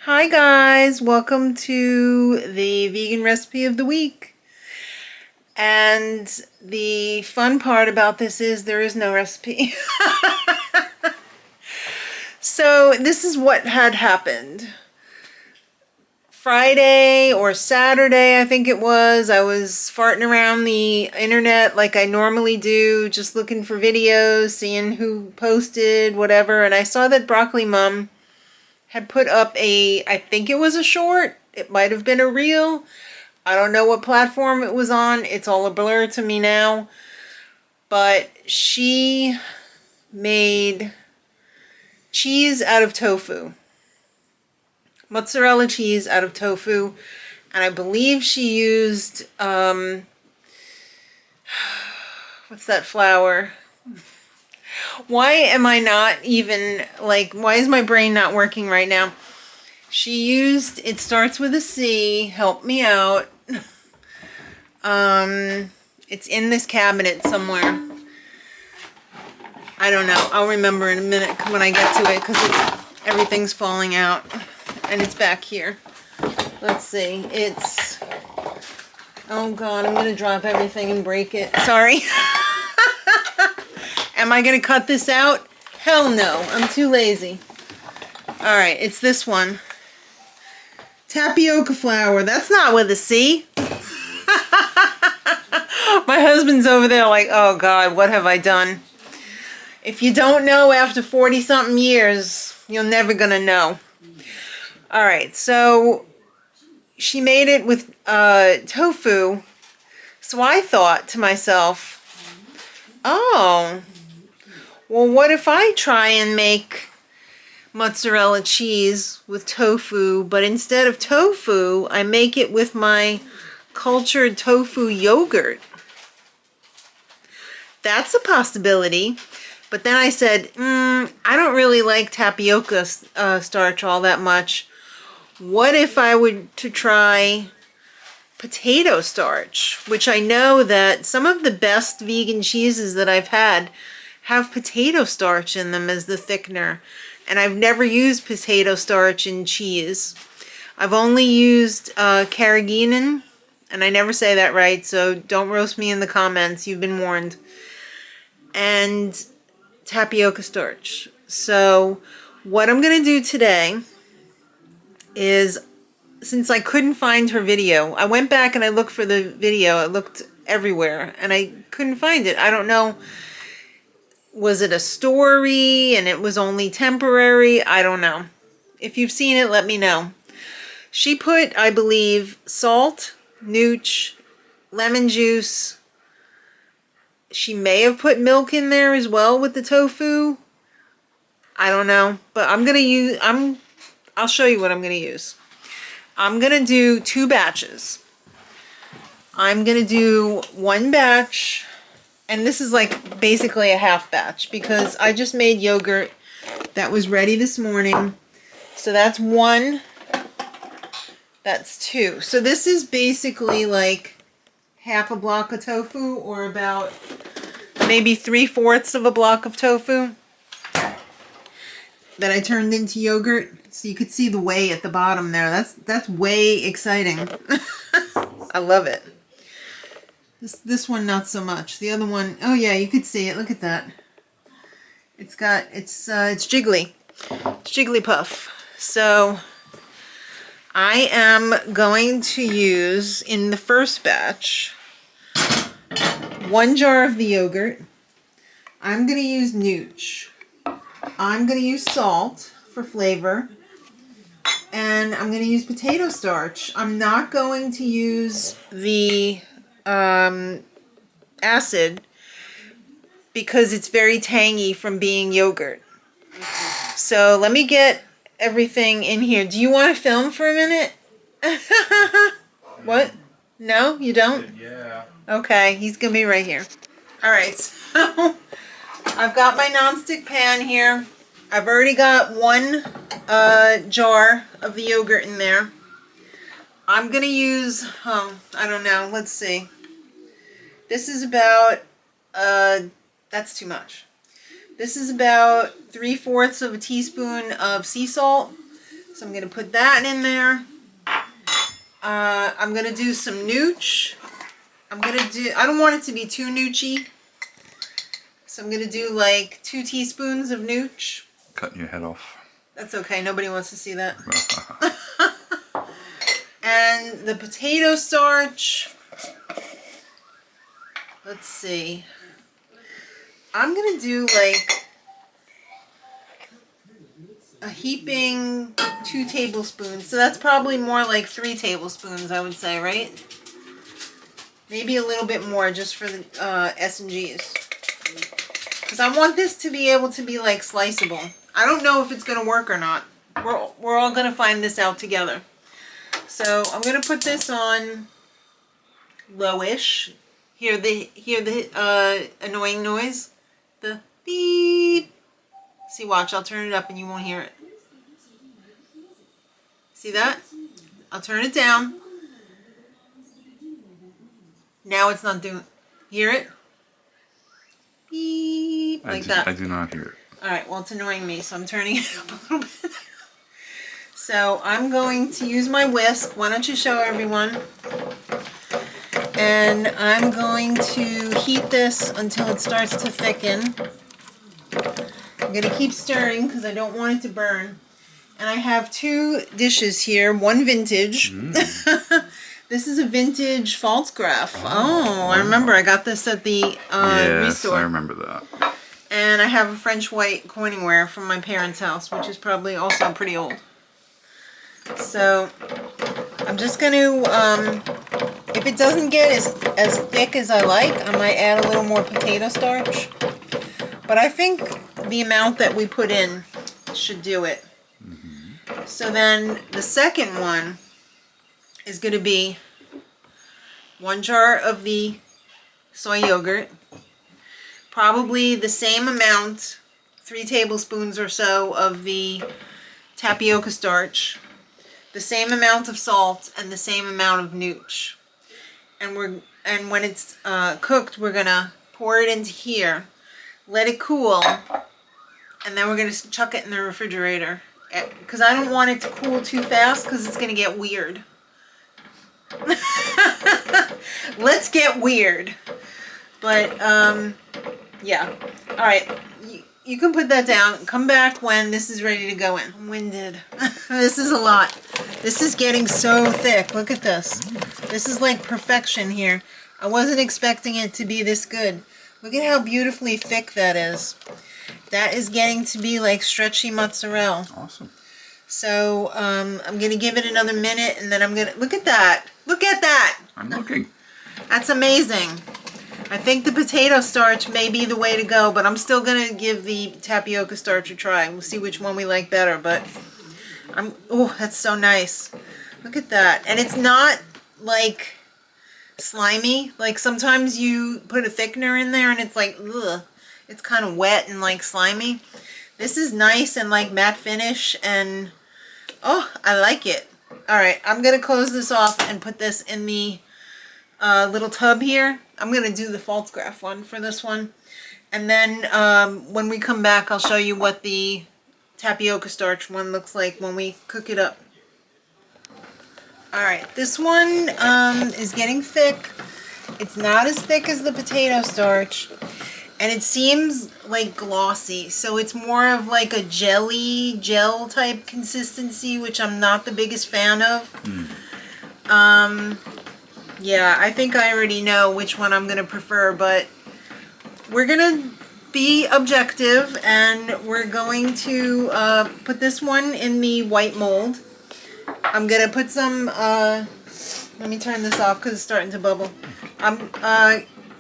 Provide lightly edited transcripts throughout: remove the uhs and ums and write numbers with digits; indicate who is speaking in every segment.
Speaker 1: Hi guys, welcome to the vegan recipe of the week. And the fun part about this is there is no recipe. So this is what had happened. Friday or Saturday, I think it was, I was farting around the internet like I normally do, just looking for videos, seeing who posted, whatever, and I saw that Broccoli Mom had put up I think it was a short, it might have been a reel. I don't know what platform it was on. It's all a blur to me now. But she made cheese out of tofu. Mozzarella cheese out of tofu. And I believe she used, what's that flour? Why am I not even, why is my brain not working right now? She used, it starts with a C, help me out. It's in this cabinet somewhere. I don't know. I'll remember in a minute when I get to it because everything's falling out. And it's back here. Let's see. It's... Oh God, I'm going to drop everything and break it. Sorry. Am I going to cut this out? Hell no. I'm too lazy. Alright, it's this one. Tapioca flour. That's not with a C. My husband's over there like, oh God, what have I done? If you don't know after 40-something years, you're never gonna know. Alright, so she made it with tofu. So I thought to myself, oh, well, what if I try and make mozzarella cheese with tofu, but instead of tofu, I make it with my cultured tofu yogurt. That's a possibility. But then I said, I don't really like tapioca starch all that much. What if I were to try potato starch, which I know that some of the best vegan cheeses that I've had have potato starch in them as the thickener. And I've never used potato starch in cheese. I've only used carrageenan, and I never say that right, so don't roast me in the comments. You've been warned. And tapioca starch. So what I'm going to do today is, since I couldn't find her video, I went back and I looked for the video. I looked everywhere and I couldn't find it. I don't know. Was it a story and it was only temporary? I don't know. If you've seen it, let me know. She put, I believe, salt, nooch, lemon juice. She may have put milk in there as well with the tofu. I don't know. But I'm going to use, I'll show you what I'm going to use. I'm going to do 2 batches. I'm going to do 1 batch. And this is like basically a half batch because I just made yogurt that was ready this morning. So that's 1. That's 2. So this is basically like half a block of tofu, or about maybe 3/4 of a block of tofu that I turned into yogurt. So you could see the whey at the bottom there. That's way exciting. I love it. This one not so much. The other one, oh yeah, you could see it. Look at that. It's jiggly. It's Jigglypuff. So I am going to use, in the first batch, 1 jar of the yogurt. I'm going to use nooch. I'm going to use salt for flavor. And I'm going to use potato starch. I'm not going to use the acid because it's very tangy from being yogurt. So let me get everything in here. Do you want to film for a minute? What? No, you don't?
Speaker 2: Yeah.
Speaker 1: Okay, he's gonna be right here. Alright, so I've got my nonstick pan here. I've already got 1 jar of the yogurt in there. I'm gonna use, I don't know, let's see. This is about, that's too much. This is about 3/4 of a teaspoon of sea salt. So I'm going to put that in there. I'm going to do some nooch. I don't want it to be too noochy. So I'm going to do like 2 teaspoons of nooch.
Speaker 2: Cutting your head off.
Speaker 1: That's okay. Nobody wants to see that. And the potato starch. Let's see. I'm going to do like a heaping 2 tablespoons. So that's probably more like 3 tablespoons, I would say, right? Maybe a little bit more just for the S&Gs. Because I want this to be able to be like sliceable. I don't know if it's going to work or not. We're all going to find this out together. So I'm going to put this on lowish. Hear the annoying noise? The beep. See, watch, I'll turn it up and you won't hear it. See that? I'll turn it down. Now it's not doing. Hear it? Beep. Like that.
Speaker 2: I do not hear it.
Speaker 1: Alright, well, it's annoying me, so I'm turning it up a little bit. So I'm going to use my whisk. Why don't you show everyone? And I'm going to heat this until it starts to thicken. I'm going to keep stirring because I don't want it to burn. And I have 2 dishes here, one vintage. This is a vintage Pfaltzgraff. Oh, I remember. I got this at the restore.
Speaker 2: I remember that.
Speaker 1: And I have a French white coiningware from my parents' house, which is probably also pretty old. So I'm just going to, if it doesn't get as thick as I like, I might add a little more potato starch. But I think the amount that we put in should do it. So then the second one is going to be 1 jar of the soy yogurt. Probably the same amount, 3 tablespoons or so of the tapioca starch. The same amount of salt and the same amount of nooch. And when it's cooked, we're gonna pour it into here, let it cool, and then we're gonna chuck it in the refrigerator. Because I don't want it to cool too fast because it's gonna get weird. Let's get weird. But yeah. All right. You can put that down. Come back when this is ready to go in. I'm winded. This is a lot. This is getting so thick. Look at this. This is like perfection here. I wasn't expecting it to be this good. Look at how beautifully thick that is. That is getting to be like stretchy mozzarella.
Speaker 2: Awesome.
Speaker 1: So I'm going to give it another minute and then I'm going to... Look at that. Look at that.
Speaker 2: I'm looking.
Speaker 1: That's amazing. I think the potato starch may be the way to go, but I'm still going to give the tapioca starch a try. We'll see which one we like better, but oh, that's so nice. Look at that. And it's not like slimy. Like sometimes you put a thickener in there and it's like, ugh. It's kind of wet and like slimy. This is nice and like matte finish and oh, I like it. All right, I'm going to close this off and put this in the little tub here. I'm going to do the Pfaltzgraff one for this one. And then when we come back, I'll show you what the tapioca starch one looks like when we cook it up. Alright, this one is getting thick. It's not as thick as the potato starch. And it seems like glossy. So it's more of like a gel type consistency, which I'm not the biggest fan of. Yeah, I think I already know which one I'm going to prefer, but we're going to be objective and we're going to put this one in the white mold. I'm going to put some, let me turn this off because it's starting to bubble. I'm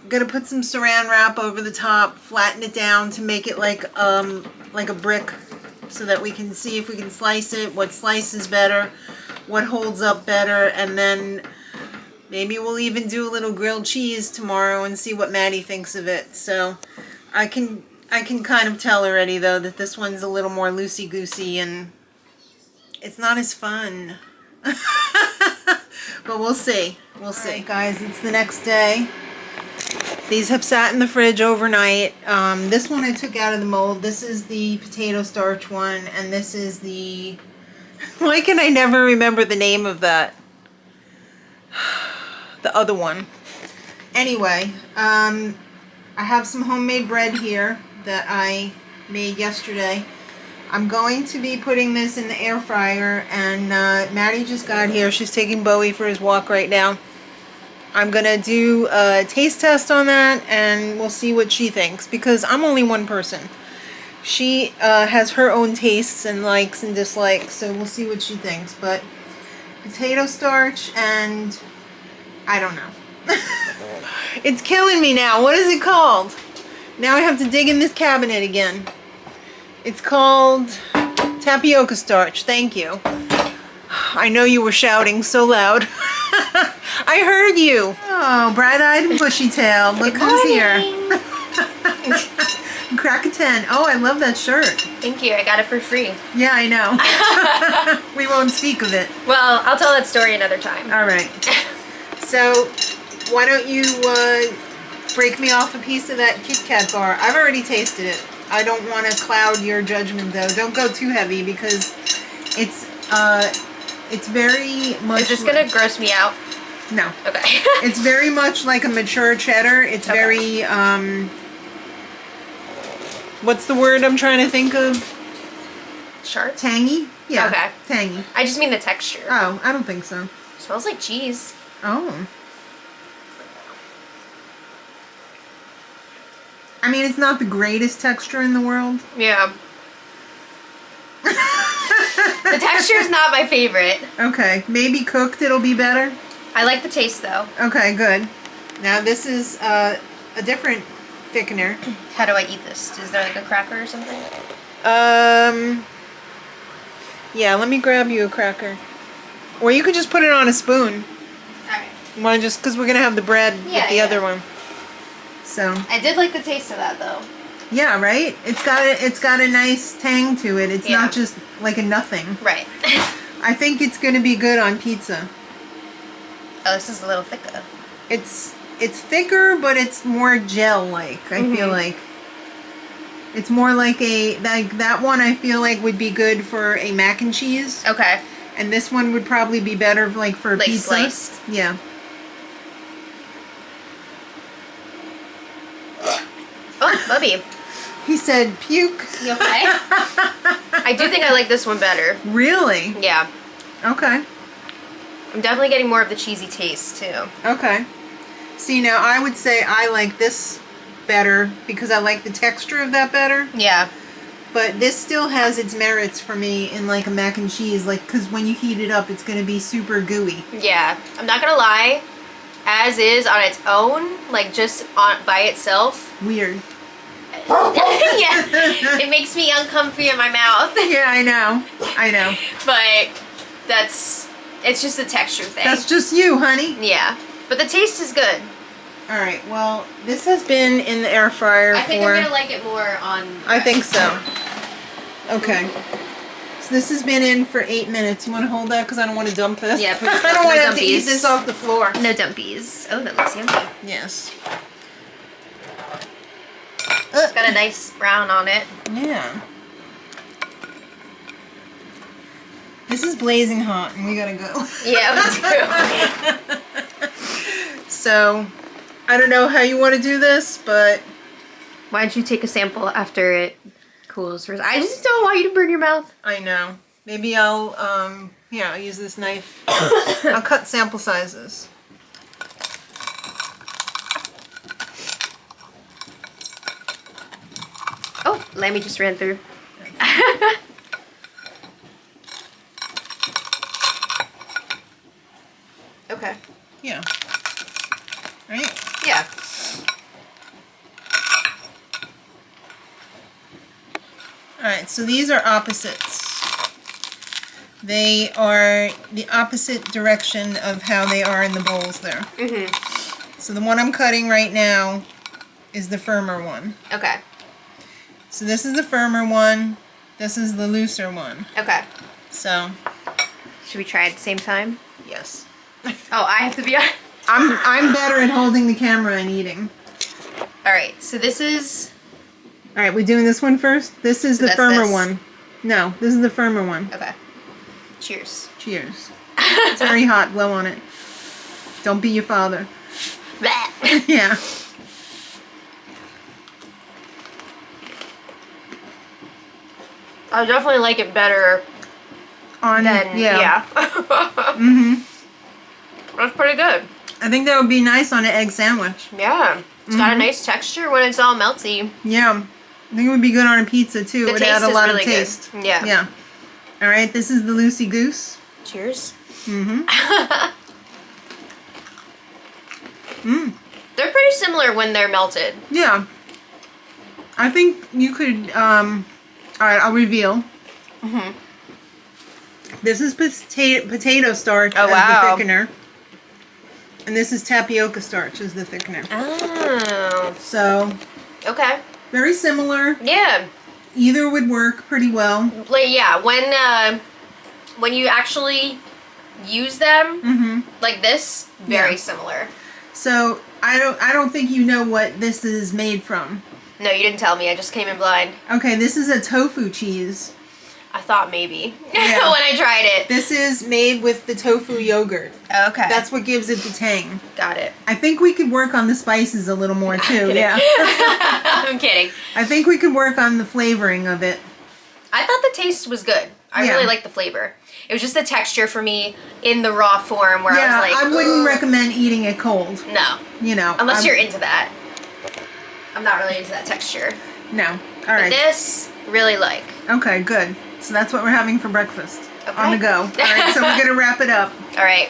Speaker 1: going to put some saran wrap over the top, flatten it down to make it like a brick so that we can see if we can slice it, what slices better, what holds up better, and then maybe we'll even do a little grilled cheese tomorrow and see what Maddie thinks of it. So I can kind of tell already though that this one's a little more loosey-goosey and it's not as fun. But we'll see. We'll see. Right, guys, it's the next day. These have sat in the fridge overnight. This one I took out of the mold. This is the potato starch one and this is the Why can I never remember the name of that? The other one. Anyway, I have some homemade bread here that I made yesterday. I'm going to be putting this in the air fryer, and Maddie just got here. She's taking Bowie for his walk right now. I'm going to do a taste test on that, and we'll see what she thinks, because I'm only one person. She has her own tastes and likes and dislikes, so we'll see what she thinks. But potato starch and I don't know. It's killing me now. What is it called? Now I have to dig in this cabinet again. It's called tapioca starch. Thank you. I know you were shouting so loud. I heard you. Oh, bright-eyed and bushy-tailed. Look who's here. Crack a 10. Oh, I love that shirt.
Speaker 3: Thank you. I got it for free.
Speaker 1: Yeah, I know. We won't speak of it.
Speaker 3: Well, I'll tell that story another time.
Speaker 1: All right. So, why don't you break me off a piece of that Kit Kat bar? I've already tasted it. I don't want to cloud your judgment, though. Don't go too heavy, because it's very much...
Speaker 3: Is this going to gross me out?
Speaker 1: No.
Speaker 3: Okay.
Speaker 1: It's very much like a mature cheddar. It's very, what's the word I'm trying to think of?
Speaker 3: Sharp?
Speaker 1: Tangy? Yeah.
Speaker 3: Okay.
Speaker 1: Tangy.
Speaker 3: I just mean the texture.
Speaker 1: Oh, I don't think so.
Speaker 3: Smells like cheese.
Speaker 1: Oh. I mean, it's not the greatest texture in the world.
Speaker 3: Yeah. The texture is not my favorite.
Speaker 1: Okay. Maybe cooked it'll be better.
Speaker 3: I like the taste, though.
Speaker 1: Okay, good. Now this is a different thickener.
Speaker 3: How do I eat this? Is there like a cracker or something?
Speaker 1: Yeah, let me grab you a cracker. Or you could just put it on a spoon.
Speaker 3: Alright.
Speaker 1: You want to just, because we're going to have the bread with the other one. So.
Speaker 3: I did like the taste of that, though.
Speaker 1: Yeah, right? It's got a nice tang to it. It's not just like a nothing.
Speaker 3: Right.
Speaker 1: I think it's going to be good on pizza.
Speaker 3: Oh, this is a little thicker.
Speaker 1: It's thicker, but it's more gel-like, I feel like. It's more like that one I feel like would be good for a mac and cheese.
Speaker 3: Okay.
Speaker 1: And this one would probably be better like for
Speaker 3: like
Speaker 1: pizza.
Speaker 3: Sliced?
Speaker 1: Yeah.
Speaker 3: Oh, Bubby.
Speaker 1: He said puke.
Speaker 3: You okay? I do think I like this one better.
Speaker 1: Really?
Speaker 3: Yeah.
Speaker 1: Okay.
Speaker 3: I'm definitely getting more of the cheesy taste, too.
Speaker 1: Okay. See, now I would say I like this better because I like the texture of that better.
Speaker 3: Yeah.
Speaker 1: But this still has its merits for me in like a mac and cheese, like, because when you heat it up, it's going to be super gooey.
Speaker 3: Yeah. I'm not gonna lie. As is on its own, like just by itself.
Speaker 1: Weird.
Speaker 3: Yeah. It makes me uncomfy in my mouth.
Speaker 1: Yeah, I know. I know.
Speaker 3: But it's just a texture thing.
Speaker 1: That's just you, honey.
Speaker 3: Yeah. But the taste is good.
Speaker 1: All right. Well, this has been in the air fryer
Speaker 3: I think I'm going to like it more on...
Speaker 1: I think so. Okay. So this has been in for 8 minutes. You want to hold that? Because I don't want to dump this.
Speaker 3: Yeah,
Speaker 1: I don't want to have to eat this off the floor.
Speaker 3: No dumpies. Oh, that looks yummy.
Speaker 1: Yes.
Speaker 3: It's got a nice brown on it.
Speaker 1: Yeah. This is blazing hot, and we gotta go.
Speaker 3: Yeah, me too.
Speaker 1: So, I don't know how you want to do this, but...
Speaker 3: Why don't you take a sample after it cools first? I just don't want you to burn your mouth.
Speaker 1: I know. Maybe I'll, I'll use this knife. I'll cut sample sizes.
Speaker 3: Oh, Lammy just ran through. Okay.
Speaker 1: Yeah. Right?
Speaker 3: Yeah.
Speaker 1: Alright, so these are opposites. They are the opposite direction of how they are in the bowls there.
Speaker 3: Mm-hmm.
Speaker 1: So the one I'm cutting right now is the firmer one.
Speaker 3: Okay.
Speaker 1: So this is the firmer one. This is the looser one.
Speaker 3: Okay.
Speaker 1: So,
Speaker 3: should we try at the same time?
Speaker 1: yes.
Speaker 3: Oh, I have to be on.
Speaker 1: I'm better at holding the camera and eating.
Speaker 3: All right. So this is.
Speaker 1: Alright, we doing this one first? This is
Speaker 3: So
Speaker 1: the firmer
Speaker 3: this.
Speaker 1: one. No, this is the firmer one.
Speaker 3: Okay. Cheers.
Speaker 1: Cheers. It's very hot. Blow on it. Don't be your father.
Speaker 3: Bleh.
Speaker 1: Yeah.
Speaker 3: I definitely like it better
Speaker 1: On
Speaker 3: than,
Speaker 1: yeah.
Speaker 3: That's pretty good.
Speaker 1: I think that would be nice on an egg sandwich.
Speaker 3: Yeah. It's got a nice texture when it's all melty.
Speaker 1: Yeah. I think it would be good on a pizza too.
Speaker 3: The
Speaker 1: It would
Speaker 3: taste
Speaker 1: add a
Speaker 3: is
Speaker 1: lot
Speaker 3: really
Speaker 1: of taste.
Speaker 3: good. Yeah.
Speaker 1: Yeah. All right. This is the Loosey Goose.
Speaker 3: Cheers.
Speaker 1: Mm-hmm.
Speaker 3: They're pretty similar when they're melted.
Speaker 1: Yeah. I think you could. All right. I'll reveal. This is potato starch
Speaker 3: Oh,
Speaker 1: as
Speaker 3: wow.
Speaker 1: the thickener. And this is tapioca starch as the thickener.
Speaker 3: Oh.
Speaker 1: So,
Speaker 3: Okay.
Speaker 1: very similar.
Speaker 3: Yeah.
Speaker 1: Either would work pretty well.
Speaker 3: Like, yeah, when you actually use them, like this, very
Speaker 1: Yeah.
Speaker 3: similar.
Speaker 1: So, I don't think you know what this is made from.
Speaker 3: No, you didn't tell me. I just came in blind.
Speaker 1: Okay, this is a tofu cheese.
Speaker 3: I thought maybe
Speaker 1: Yeah.
Speaker 3: when I tried it.
Speaker 1: This is made with the tofu yogurt.
Speaker 3: Okay.
Speaker 1: That's what gives it the tang.
Speaker 3: Got it.
Speaker 1: I think we could work on the spices a little more too.
Speaker 3: kidding.
Speaker 1: Yeah.
Speaker 3: I'm kidding.
Speaker 1: I think we could work on the flavoring of it.
Speaker 3: I thought the taste was good. I
Speaker 1: Yeah.
Speaker 3: really liked the flavor. It was just the texture for me in the raw form where
Speaker 1: Yeah,
Speaker 3: I was like,
Speaker 1: I wouldn't
Speaker 3: "Ugh."
Speaker 1: recommend eating it cold.
Speaker 3: No.
Speaker 1: You know,
Speaker 3: Unless you're into that. I'm not really into that texture.
Speaker 1: No. All
Speaker 3: But
Speaker 1: right.
Speaker 3: this, really like.
Speaker 1: Okay, good. So that's what we're having for breakfast.
Speaker 3: Okay.
Speaker 1: On the go. All right, so we're gonna wrap it up.
Speaker 3: All right.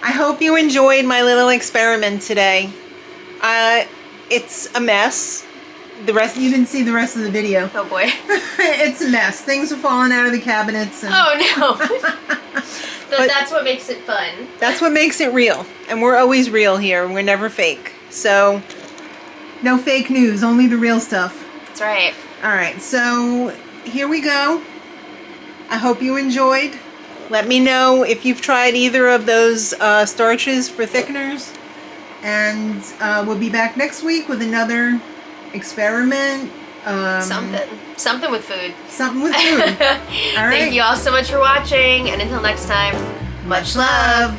Speaker 1: I hope you enjoyed my little experiment today. It's a mess. The rest, you didn't see the rest of the video.
Speaker 3: Oh boy.
Speaker 1: It's a mess. Things are falling out of the cabinets. And
Speaker 3: Oh no. But that's what makes it fun.
Speaker 1: that's what makes it real. And we're always real here. We're never fake. So, no fake news, only the real stuff.
Speaker 3: That's right.
Speaker 1: All right, so here we go. I hope you enjoyed. Let me know if you've tried either of those starches for thickeners. And we'll be back next week with another experiment.
Speaker 3: Something with food.
Speaker 1: Something with food. All right.
Speaker 3: Thank you all so much for watching, and until next time, much love.